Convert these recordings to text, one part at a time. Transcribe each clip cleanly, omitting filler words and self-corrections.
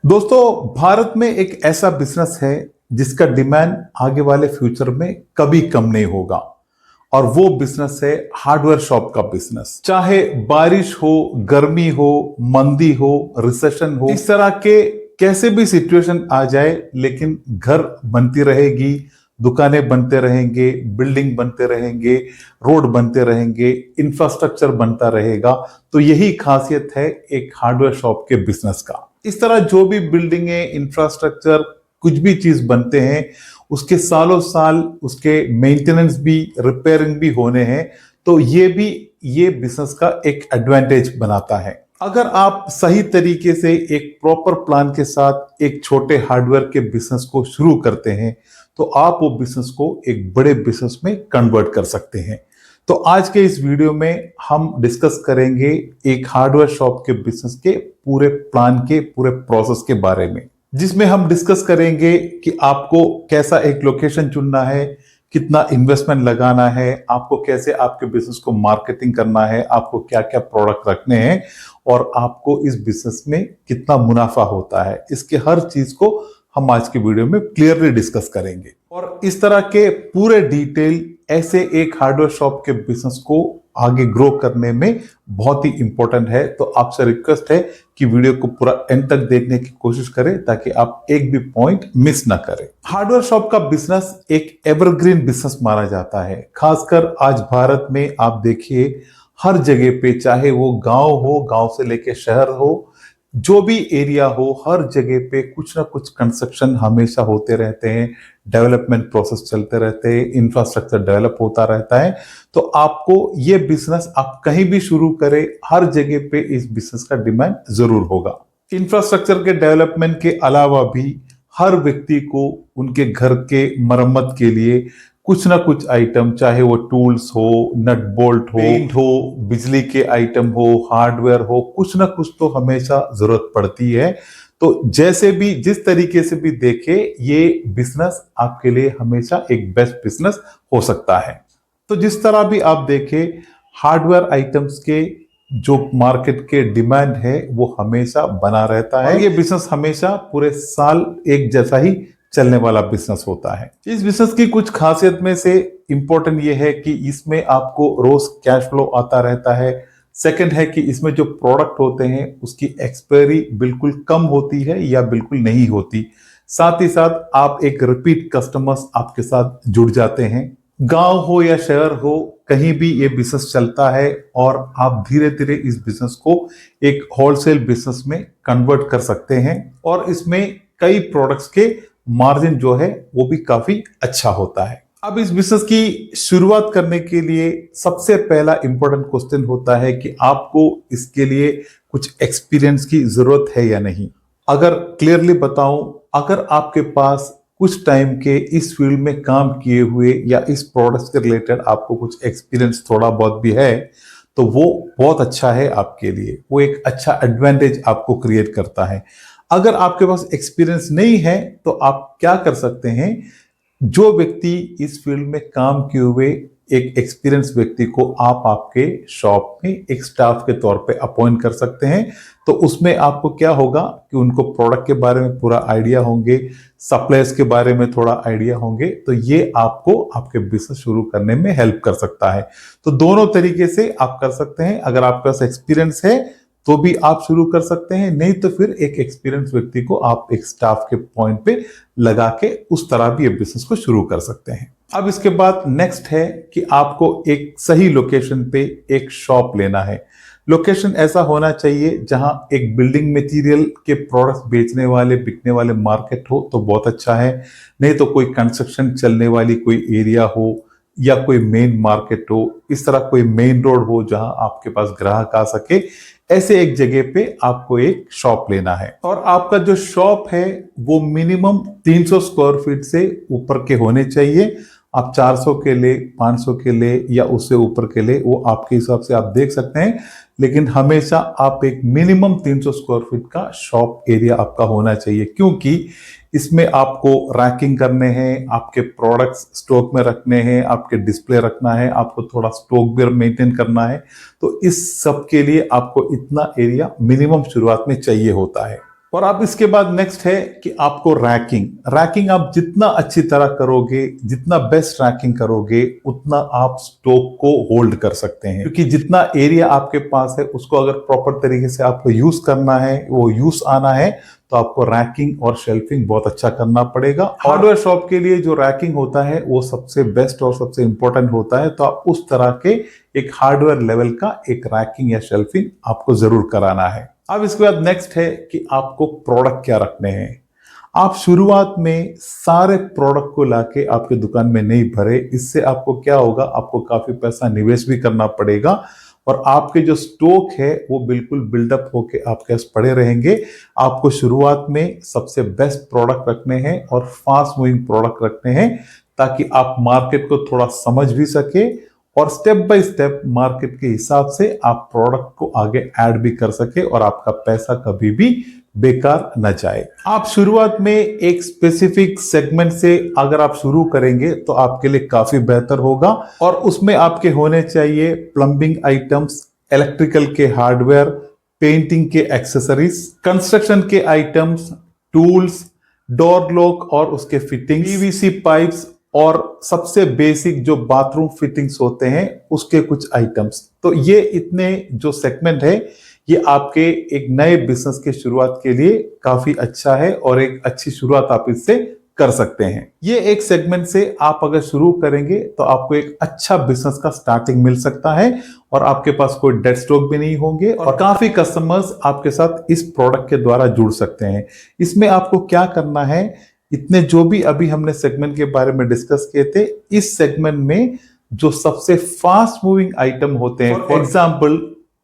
दोस्तों, भारत में एक ऐसा बिजनेस है जिसका डिमांड आगे वाले फ्यूचर में कभी कम नहीं होगा। और वो बिजनेस है हार्डवेयर शॉप का बिजनेस। चाहे बारिश हो, गर्मी हो, मंदी हो, रिसेशन हो, इस तरह के कैसे भी सिचुएशन आ जाए, लेकिन घर बनती रहेगी, दुकानें बनते रहेंगे, बिल्डिंग बनते रहेंगे, रोड बनते रहेंगे, इंफ्रास्ट्रक्चर बनता रहेगा। तो यही खासियत है एक हार्डवेयर शॉप के बिजनेस का। इस तरह जो भी बिल्डिंगे, इंफ्रास्ट्रक्चर, कुछ भी चीज बनते हैं, उसके सालों साल उसके मेंटेनेंस भी, रिपेयरिंग भी होने हैं। तो ये बिजनेस का एक एडवांटेज बनाता है। अगर आप सही तरीके से एक प्रॉपर प्लान के साथ एक छोटे हार्डवेयर के बिजनेस को शुरू करते हैं, तो आप वो बिजनेस को एक बड़े बिजनेस में कन्वर्ट कर सकते हैं। तो आज के इस वीडियो में हम डिस्कस करेंगे एक हार्डवेयर शॉप के बिजनेस के पूरे प्लान के, पूरे प्रोसेस के बारे में, जिसमें हम डिस्कस करेंगे कि आपको कैसा एक लोकेशन चुनना है, कितना इन्वेस्टमेंट लगाना है, आपको कैसे आपके बिजनेस को मार्केटिंग करना है, आपको क्या क्या प्रोडक्ट रखने हैं और आपको इस बिजनेस में कितना मुनाफा होता है। इसके हर चीज को हम आज के वीडियो में क्लियरली डिस्कस करेंगे। और इस तरह के पूरे डिटेल ऐसे एक हार्डवेयर शॉप के बिजनेस को आगे ग्रो करने में बहुत ही इंपॉर्टेंट है। तो आपसे रिक्वेस्ट है कि वीडियो को पूरा एंड तक देखने की कोशिश करें, ताकि आप एक भी पॉइंट मिस ना करें। हार्डवेयर शॉप का बिजनेस एक एवरग्रीन बिजनेस माना जाता है। खासकर आज भारत में आप देखिए, हर जगह पे, चाहे वो गांव हो, गांव से लेके शहर हो, जो भी एरिया हो, हर जगह पे कुछ ना कुछ कंस्ट्रक्शन हमेशा होते रहते हैं, डेवलपमेंट प्रोसेस चलते रहते हैं, इंफ्रास्ट्रक्चर डेवलप होता रहता है। तो आपको ये बिजनेस आप कहीं भी शुरू करें, हर जगह पे इस बिजनेस का डिमांड जरूर होगा। इंफ्रास्ट्रक्चर के डेवलपमेंट के अलावा भी हर व्यक्ति को उनके घर के मरम्मत के लिए कुछ ना कुछ आइटम, चाहे वो टूल्स हो, नट बोल्ट हो, पेंट हो, बिजली के आइटम हो, हार्डवेयर हो, कुछ ना कुछ तो हमेशा जरूरत पड़ती है। तो जैसे भी, जिस तरीके से भी देखे, ये बिजनेस आपके लिए हमेशा एक बेस्ट बिजनेस हो सकता है। तो जिस तरह भी आप देखें, हार्डवेयर आइटम्स के जो मार्केट के डिमांड है वो हमेशा बना रहता है। और ये बिजनेस हमेशा पूरे साल एक जैसा ही चलने वाला बिजनेस होता है। इस बिजनेस की कुछ खासियत में से इंपॉर्टेंट ये है कि इसमें आपको रोज कैश फ्लो आता रहता है। सेकंड है कि इसमें जो प्रोडक्ट होते हैं उसकी एक्सपायरी बिल्कुल कम होती है या बिल्कुल नहीं होती। साथ ही साथ आप एक रिपीट कस्टमर्स आपके साथ जुड़ जाते हैं। गांव हो या शहर हो, कहीं भी ये बिजनेस चलता है और आप धीरे धीरे इस बिजनेस को एक होलसेल बिजनेस में कन्वर्ट कर सकते हैं। और इसमें कई प्रोडक्ट्स के मार्जिन जो है वो भी काफी अच्छा होता है। अब इस बिजनेस की शुरुआत करने के लिए सबसे पहला इंपॉर्टेंट क्वेश्चन होता है कि आपको इसके लिए कुछ एक्सपीरियंस की जरूरत है या नहीं। अगर क्लियरली बताऊं, अगर आपके पास कुछ टाइम के इस फील्ड में काम किए हुए या इस प्रोडक्ट के रिलेटेड आपको कुछ एक्सपीरियंस थोड़ा बहुत भी है, तो वो बहुत अच्छा है आपके लिए। वो एक अच्छा एडवांटेज आपको क्रिएट करता है। अगर आपके पास एक्सपीरियंस नहीं है, तो आप क्या कर सकते हैं, जो व्यक्ति इस फील्ड में काम किए हुए एक एक्सपीरियंस व्यक्ति को आप आपके शॉप में एक स्टाफ के तौर पे अपॉइंट कर सकते हैं। तो उसमें आपको क्या होगा कि उनको प्रोडक्ट के बारे में पूरा आइडिया होंगे, सप्लायर्स के बारे में थोड़ा आइडिया होंगे। तो ये आपको आपके बिजनेस शुरू करने में हेल्प कर सकता है। तो दोनों तरीके से आप कर सकते हैं। अगर आपके पास एक्सपीरियंस है तो भी आप शुरू कर सकते हैं, नहीं तो फिर एक एक्सपीरियंस व्यक्ति को आप एक स्टाफ के पॉइंट पे लगा के उस तरह भी ये बिजनेस को शुरू कर सकते हैं। अब इसके बाद नेक्स्ट है कि आपको एक सही लोकेशन पे एक शॉप लेना है। लोकेशन ऐसा होना चाहिए जहां एक बिल्डिंग मटेरियल के प्रोडक्ट्स बेचने वाले, बिकने वाले मार्केट हो तो बहुत अच्छा है। नहीं तो कोई कंस्ट्रक्शन चलने वाली कोई एरिया हो या कोई मेन मार्केट हो, इस तरह कोई मेन रोड हो जहां आपके पास ग्राहक आ सके, ऐसे एक जगह पे आपको एक शॉप लेना है। और आपका जो शॉप है वो मिनिमम 300 स्क्वायर फीट से ऊपर के होने चाहिए। आप 400 के ले, 500 के ले या उससे ऊपर के ले, वो आपके हिसाब से आप देख सकते हैं। लेकिन हमेशा आप एक मिनिमम 300 स्क्वायर फीट का शॉप एरिया आपका होना चाहिए, क्योंकि इसमें आपको रैकिंग करने हैं, आपके प्रोडक्ट्स स्टॉक में रखने हैं, आपके डिस्प्ले रखना है, आपको थोड़ा स्टॉक भी मेंटेन करना है। तो इस सब के लिए आपको इतना एरिया मिनिमम शुरुआत में चाहिए होता है। और अब इसके बाद नेक्स्ट है कि आपको रैकिंग आप जितना अच्छी तरह करोगे, जितना बेस्ट रैकिंग करोगे, उतना आप स्टॉक को होल्ड कर सकते हैं। क्योंकि जितना एरिया आपके पास है उसको अगर प्रॉपर तरीके से आपको यूज करना है, वो यूज आना है, तो आपको रैकिंग और शेल्फिंग बहुत अच्छा करना पड़ेगा। हार्डवेयर शॉप के लिए जो रैकिंग होता है वो सबसे बेस्ट और सबसे इंपॉर्टेंट होता है, तो आप उस तरह के एक हार्डवेयर लेवल का एक रैकिंग या शेल्फिंग आपको जरूर कराना है। अब इसके बाद नेक्स्ट है कि आपको प्रोडक्ट क्या रखने हैं। आप शुरुआत में सारे प्रोडक्ट को लाके आपके दुकान में नहीं भरे, इससे आपको क्या होगा, आपको काफी पैसा निवेश भी करना पड़ेगा और आपके जो स्टॉक है वो बिल्कुल बिल्डअप होके आपके पास पड़े रहेंगे। आपको शुरुआत में सबसे बेस्ट प्रोडक्ट रखने हैं और फास्ट मूविंग प्रोडक्ट रखने हैं, ताकि आप मार्केट को थोड़ा समझ भी सके और स्टेप बाय स्टेप मार्केट के हिसाब से आप प्रोडक्ट को आगे ऐड भी कर सके और आपका पैसा कभी भी बेकार न जाए। आप शुरुआत में एक स्पेसिफिक सेगमेंट से अगर आप शुरू करेंगे तो आपके लिए काफी बेहतर होगा और उसमें आपके होने चाहिए प्लम्बिंग आइटम्स, इलेक्ट्रिकल के हार्डवेयर, पेंटिंग के एक्सेसरीज, कंस्ट्रक्शन के आइटम्स, टूल्स, डोर लॉक और उसके फिटिंग, पीवीसी पाइप्स और सबसे बेसिक जो बाथरूम फिटिंग्स होते हैं उसके कुछ आइटम्स। तो ये इतने जो सेगमेंट है ये आपके एक नए बिजनेस के शुरुआत के लिए काफी अच्छा है और एक अच्छी शुरुआत आप इससे कर सकते हैं। ये एक सेगमेंट से आप अगर शुरू करेंगे तो आपको एक अच्छा बिजनेस का स्टार्टिंग मिल सकता है और आपके पास कोई डेड स्टॉक भी नहीं होंगे और काफी कस्टमर्स आपके साथ इस प्रोडक्ट के द्वारा जुड़ सकते हैं। इसमें आपको क्या करना है, इतने जो भी अभी हमने सेगमेंट के बारे में डिस्कस किए थे, इस सेगमेंट में जो सबसे फास्ट मूविंग आइटम होते हैं, फॉर एग्जांपल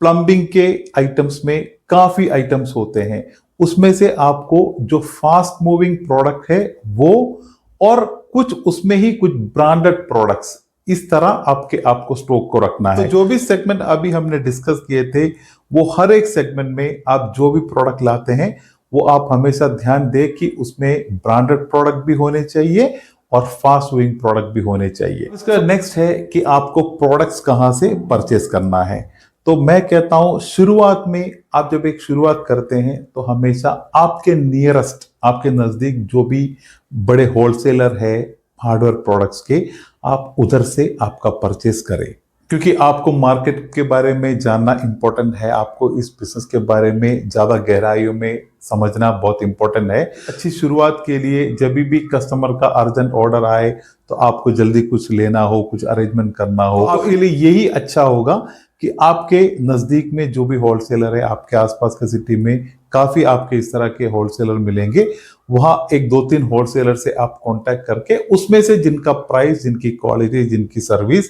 प्लम्बिंग के आइटम्स में काफी आइटम्स होते हैं, उसमें से आपको जो फास्ट मूविंग प्रोडक्ट है वो और कुछ उसमें ही कुछ ब्रांडेड प्रोडक्ट्स, इस तरह आपको स्टॉक को रखना है। तो जो भी सेगमेंट अभी हमने डिस्कस किए थे वो हर एक सेगमेंट में आप जो भी प्रोडक्ट लाते हैं वो आप हमेशा ध्यान दें कि उसमें ब्रांडेड प्रोडक्ट भी होने चाहिए और फास्ट मूविंग प्रोडक्ट भी होने चाहिए। इसका नेक्स्ट है कि आपको प्रोडक्ट्स कहां से परचेस करना है। तो मैं कहता हूं शुरुआत में आप जब एक शुरुआत करते हैं तो हमेशा आपके नियरेस्ट, आपके नजदीक जो भी बड़े होलसेलर है हार्डवेयर प्रोडक्ट्स के, आप उधर से आपका परचेस करें, क्योंकि आपको मार्केट के बारे में जानना इंपॉर्टेंट है। आपको इस बिजनेस के बारे में ज्यादा गहराइयों में समझना बहुत इंपॉर्टेंट है। अच्छी शुरुआत के लिए जब भी कस्टमर का अर्जेंट ऑर्डर आए तो आपको जल्दी कुछ लेना हो, कुछ अरेंजमेंट करना हो, तो आपके लिए यही अच्छा होगा कि आपके नजदीक में जो भी होलसेलर है, आपके आसपास के सिटी में काफी आपके इस तरह के होलसेलर मिलेंगे, वहां एक दो तीन होलसेलर से आप कांटेक्ट करके उसमें से जिनका प्राइस, जिनकी क्वालिटी, जिनकी सर्विस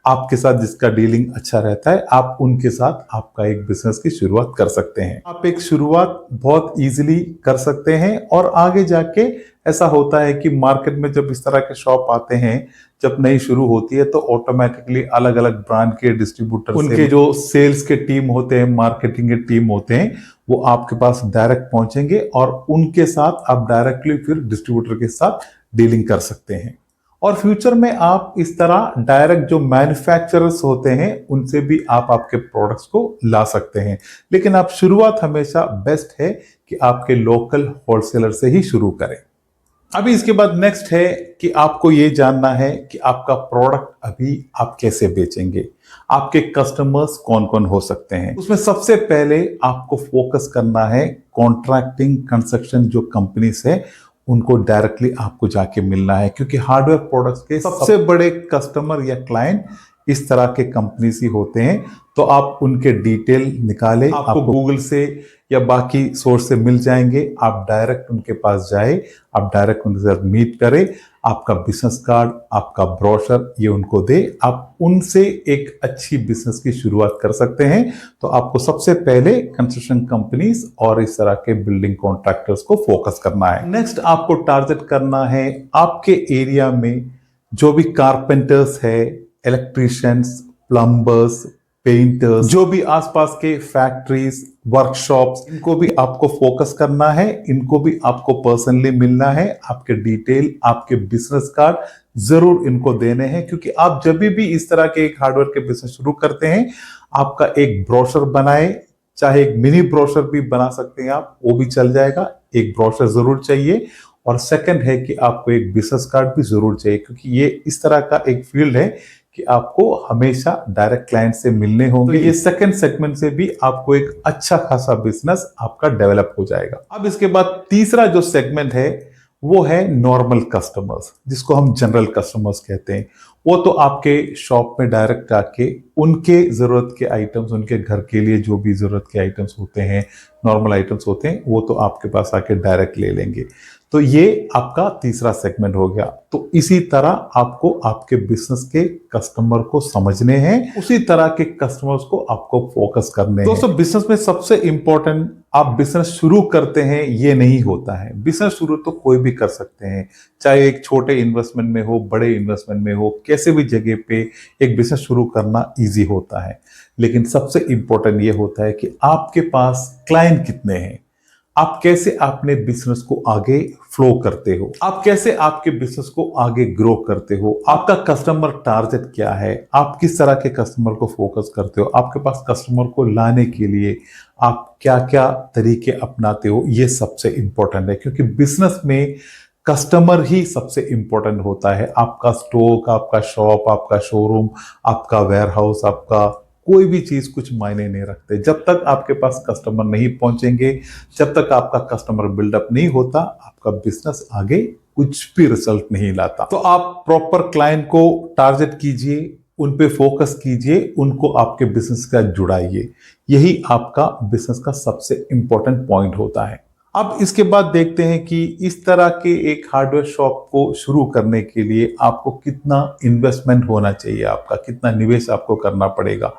आपके साथ, जिसका डीलिंग अच्छा रहता है, आप उनके साथ आपका एक बिजनेस की शुरुआत कर सकते हैं। आप एक शुरुआत बहुत इजीली कर सकते हैं और आगे जाके ऐसा होता है कि मार्केट में जब इस तरह के शॉप आते हैं, जब नई शुरू होती है तो ऑटोमेटिकली अलग अलग ब्रांड के डिस्ट्रीब्यूटर, उनके जो सेल्स के टीम होते हैं, मार्केटिंग के टीम होते हैं, वो आपके पास डायरेक्ट पहुंचेंगे और उनके साथ आप डायरेक्टली फिर डिस्ट्रीब्यूटर के साथ डीलिंग कर सकते हैं। और फ्यूचर में आप इस तरह डायरेक्ट जो मैन्युफैक्चरर्स होते हैं उनसे भी आप आपके प्रोडक्ट्स को ला सकते हैं, लेकिन आप शुरुआत हमेशा बेस्ट है कि आपके लोकल होलसेलर से ही शुरू करें। अभी इसके बाद नेक्स्ट है कि आपको ये जानना है कि आपका प्रोडक्ट अभी आप कैसे बेचेंगे, आपके कस्टमर्स कौन कौन हो सकते हैं। उसमें सबसे पहले आपको फोकस करना है कॉन्ट्रैक्टिंग कंस्ट्रक्शन जो कंपनीज है उनको डायरेक्टली आपको जाके मिलना है, क्योंकि हार्डवेयर प्रोडक्ट्स के सबसे बड़े कस्टमर या क्लाइंट इस तरह के कंपनीज ही होते हैं। तो आप उनके डिटेल निकालें, आपको गूगल से या बाकी सोर्स से मिल जाएंगे, आप डायरेक्ट उनके पास जाए, आप डायरेक्ट उनके साथ मीट करें, आपका बिजनेस कार्ड, आपका ब्रोशर ये उनको दे, आप उनसे एक अच्छी बिजनेस की शुरुआत कर सकते हैं। तो आपको सबसे पहले कंस्ट्रक्शन कंपनीज और इस तरह के बिल्डिंग कॉन्ट्रैक्टर्स को फोकस करना है। नेक्स्ट आपको टारगेट करना है आपके एरिया में जो भी कारपेंटर्स है, इलेक्ट्रिशियंस, प्लम्बर्स, पेंटर्स, जो भी आसपास के फैक्ट्रीज, वर्कशॉप्स, इनको भी आपको फोकस करना है, इनको भी आपको पर्सनली मिलना है, आपके डिटेल, आपके बिजनेस कार्ड जरूर इनको देने हैं, क्योंकि आप जब भी इस तरह के एक हार्डवेयर के बिजनेस शुरू करते हैं, आपका एक ब्रोशर बनाए, चाहे एक मिनी ब्रोशर भी बना सकते हैं आप, वो भी चल जाएगा। एक ब्रोशर जरूर चाहिए। और सेकंड है कि आपको एक बिजनेस कार्ड भी जरूर चाहिए, क्योंकि ये इस तरह का एक फील्ड है कि आपको हमेशा डायरेक्ट क्लाइंट से मिलने होंगे। तो ये सेकंड सेगमेंट से भी आपको एक अच्छा खासा बिजनेस आपका डेवलप हो जाएगा। अब इसके बाद तीसरा जो सेगमेंट है वो है नॉर्मल कस्टमर्स, जिसको हम जनरल कस्टमर्स कहते हैं। वो तो आपके शॉप में डायरेक्ट आके उनके जरूरत के आइटम्स, उनके घर के लिए जो भी जरूरत के आइटम्स होते हैं, नॉर्मल आइटम्स होते हैं, वो तो आपके पास आके डायरेक्ट ले लेंगे। तो ये आपका तीसरा सेगमेंट हो गया। तो इसी तरह आपको आपके बिजनेस के कस्टमर को समझने हैं, उसी तरह के कस्टमर्स को आपको फोकस करने हैं। दोस्तों, बिजनेस में सबसे इंपॉर्टेंट, आप बिजनेस शुरू करते हैं ये नहीं होता है। बिजनेस शुरू तो कोई भी कर सकते हैं, चाहे एक छोटे इन्वेस्टमेंट में हो, बड़े इन्वेस्टमेंट में हो, कैसे भी जगह पे एक बिजनेस शुरू करना इजी होता है। लेकिन सबसे इंपॉर्टेंट ये होता है कि आपके पास क्लाइंट कितने हैं, आप कैसे अपने बिजनेस को आगे फ्लो करते हो, आप कैसे आपके बिजनेस को आगे ग्रो करते हो, आपका कस्टमर टारगेट क्या है, आप किस तरह के कस्टमर को फोकस करते हो, आपके पास कस्टमर को लाने के लिए आप क्या क्या तरीके अपनाते हो, ये सबसे इंपॉर्टेंट है। क्योंकि बिजनेस में कस्टमर ही सबसे इंपॉर्टेंट होता है। आपका स्टॉक, आपका शॉप, आपका शोरूम, आपका वेयरहाउस, आपका कोई भी चीज कुछ मायने नहीं रखते। जब तक आपके पास कस्टमर नहीं पहुंचेंगे, जब तक आपका कस्टमर बिल्डअप नहीं होता, आपका बिजनेस आगे कुछ भी रिजल्ट नहीं लाता। तो आप प्रॉपर क्लाइंट को टारगेट कीजिए, उन पे फोकस कीजिए, उनको आपके बिजनेस का जुड़ाइए। यही आपका बिजनेस का सबसे इंपॉर्टेंट पॉइंट होता है। अब इसके बाद देखते हैं कि इस तरह के एक हार्डवेयर शॉप को शुरू करने के लिए आपको कितना इन्वेस्टमेंट होना चाहिए, आपका कितना निवेश आपको करना पड़ेगा।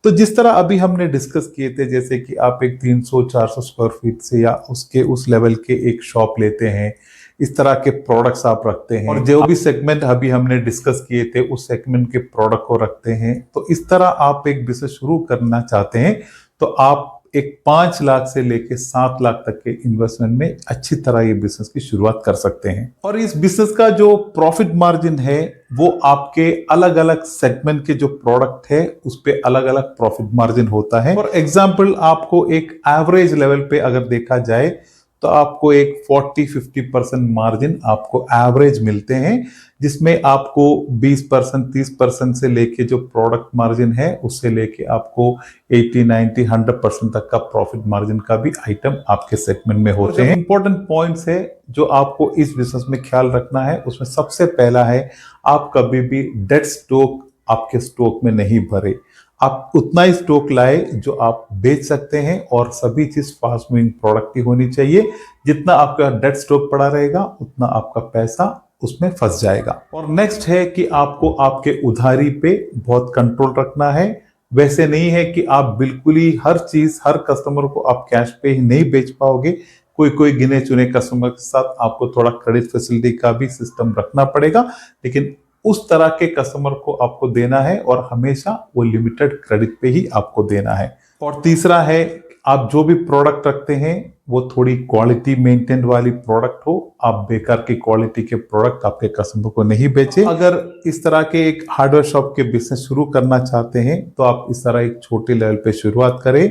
तो जिस तरह अभी हमने डिस्कस किए थे, जैसे कि आप एक 300-400 स्क्वायर फीट से या उसके उस लेवल के एक शॉप लेते हैं, इस तरह के प्रोडक्ट्स आप रखते हैं, और जो भी सेगमेंट अभी हमने डिस्कस किए थे उस सेगमेंट के प्रोडक्ट को रखते हैं। तो इस तरह आप एक बिजनेस शुरू करना चाहते हैं तो आप एक 5 लाख से लेके 7 लाख तक के इन्वेस्टमेंट में अच्छी तरह ये बिजनेस की शुरुआत कर सकते हैं। और इस बिजनेस का जो प्रॉफिट मार्जिन है वो आपके अलग अलग सेगमेंट के जो प्रोडक्ट है उस पे अलग अलग प्रॉफिट मार्जिन होता है। फॉर एग्जांपल, आपको एक एवरेज लेवल पे अगर देखा जाए तो आपको एक 40-50% मार्जिन आपको एवरेज मिलते हैं, जिसमें आपको 20%, 30% से लेके जो प्रोडक्ट मार्जिन है उससे लेके आपको 80, 90, 100% तक का प्रॉफिट मार्जिन का भी आइटम आपके सेगमेंट में होते हैं। इंपॉर्टेंट पॉइंट्स है जो आपको इस बिजनेस में ख्याल रखना है, उसमें सबसे पहला है आप कभी भी डेड स्टॉक आपके स्टॉक में नहीं भरे। आप उतना ही स्टॉक लाए जो आप बेच सकते हैं, और सभी चीज फास्ट मूविंग प्रोडक्ट की होनी चाहिए। जितना आपका डेड स्टॉक पड़ा रहेगा उतना आपका पैसा उसमें फंस जाएगा। और नेक्स्ट है कि आपको आपके उधारी पे बहुत कंट्रोल रखना है। वैसे नहीं है कि आप बिल्कुल ही हर चीज हर कस्टमर को आप कैश पे ही नहीं बेच पाओगे। कोई कोई गिने चुने कस्टमर के साथ आपको थोड़ा क्रेडिट फैसिलिटी का भी सिस्टम रखना पड़ेगा, लेकिन उस तरह के कस्टमर को आपको देना है और हमेशा वो लिमिटेड क्रेडिट पे ही आपको देना है। और तीसरा है, आप जो भी प्रोडक्ट रखते हैं वो थोड़ी क्वालिटी मेंटेन वाली प्रोडक्ट हो। आप बेकार की क्वालिटी के प्रोडक्ट आपके कस्टमर को नहीं बेचे। अगर इस तरह के एक हार्डवेयर शॉप के बिजनेस शुरू करना चाहते हैं तो आप इस तरह एक छोटे लेवल पे शुरुआत करें।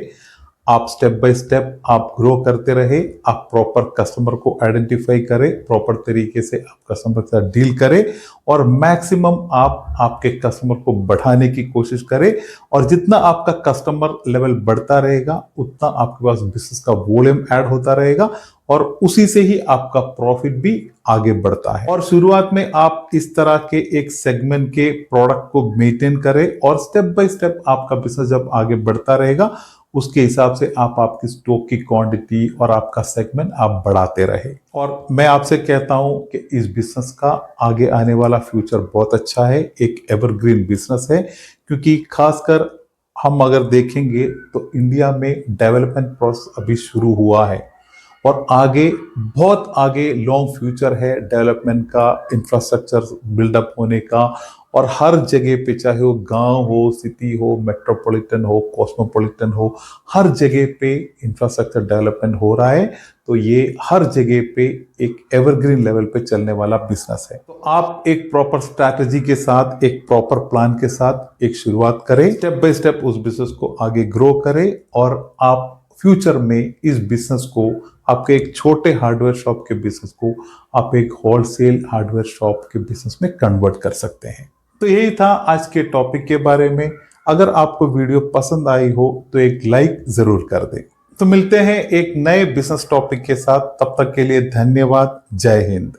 आप स्टेप बाय स्टेप आप ग्रो करते रहे, आप प्रॉपर कस्टमर को आइडेंटिफाई करें, प्रॉपर तरीके से आप कस्टमर के साथ डील करें, और मैक्सिमम आप आपके कस्टमर को बढ़ाने की कोशिश करें। और जितना आपका कस्टमर लेवल बढ़ता रहेगा उतना आपके पास बिजनेस का वॉल्यूम ऐड होता रहेगा, और उसी से ही आपका प्रॉफिट भी आगे बढ़ता है। और शुरुआत में आप इस तरह के एक सेगमेंट के प्रोडक्ट को मेंटेन करें, और स्टेप बाय स्टेप आपका बिजनेस जब आगे बढ़ता रहेगा उसके हिसाब से आप आपकी स्टॉक की क्वांटिटी और आपका सेगमेंट आप बढ़ाते रहे। और मैं आपसे कहता हूं कि इस बिजनेस का आगे आने वाला फ्यूचर बहुत अच्छा है, एक एवरग्रीन बिजनेस है। क्योंकि खासकर हम अगर देखेंगे तो इंडिया में डेवलपमेंट प्रोसेस अभी शुरू हुआ है, और आगे बहुत आगे लॉन्ग फ्यूचर है डेवलपमेंट का, इंफ्रास्ट्रक्चर बिल्डअप होने का। और हर जगह पे, चाहे वो गांव हो, सिटी हो, मेट्रोपॉलिटन हो, कॉस्मोपॉलिटन हो, हर जगह पे इंफ्रास्ट्रक्चर डेवलपमेंट हो रहा है। तो ये हर जगह पे एक एवरग्रीन लेवल पे चलने वाला बिजनेस है। तो आप एक प्रॉपर स्ट्रैटेजी के साथ, एक प्रॉपर प्लान के साथ एक शुरुआत करें, स्टेप बाय स्टेप उस बिजनेस को आगे ग्रो करें, और आप फ्यूचर में इस बिजनेस को, आपके एक छोटे हार्डवेयर शॉप के बिजनेस को आप एक होलसेल हार्डवेयर शॉप के बिजनेस में कन्वर्ट कर सकते हैं। तो यही था आज के टॉपिक के बारे में। अगर आपको वीडियो पसंद आई हो तो एक लाइक जरूर कर दें। तो मिलते हैं एक नए बिजनेस टॉपिक के साथ, तब तक के लिए धन्यवाद। जय हिंद।